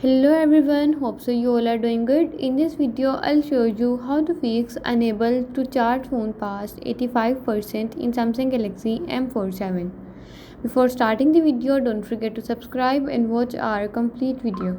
Hello everyone, hope so you all are doing good. In this video, I'll show you how to fix unable to charge phone past 85% in Samsung Galaxy M47. Before starting the video, don't forget to subscribe and watch our complete video.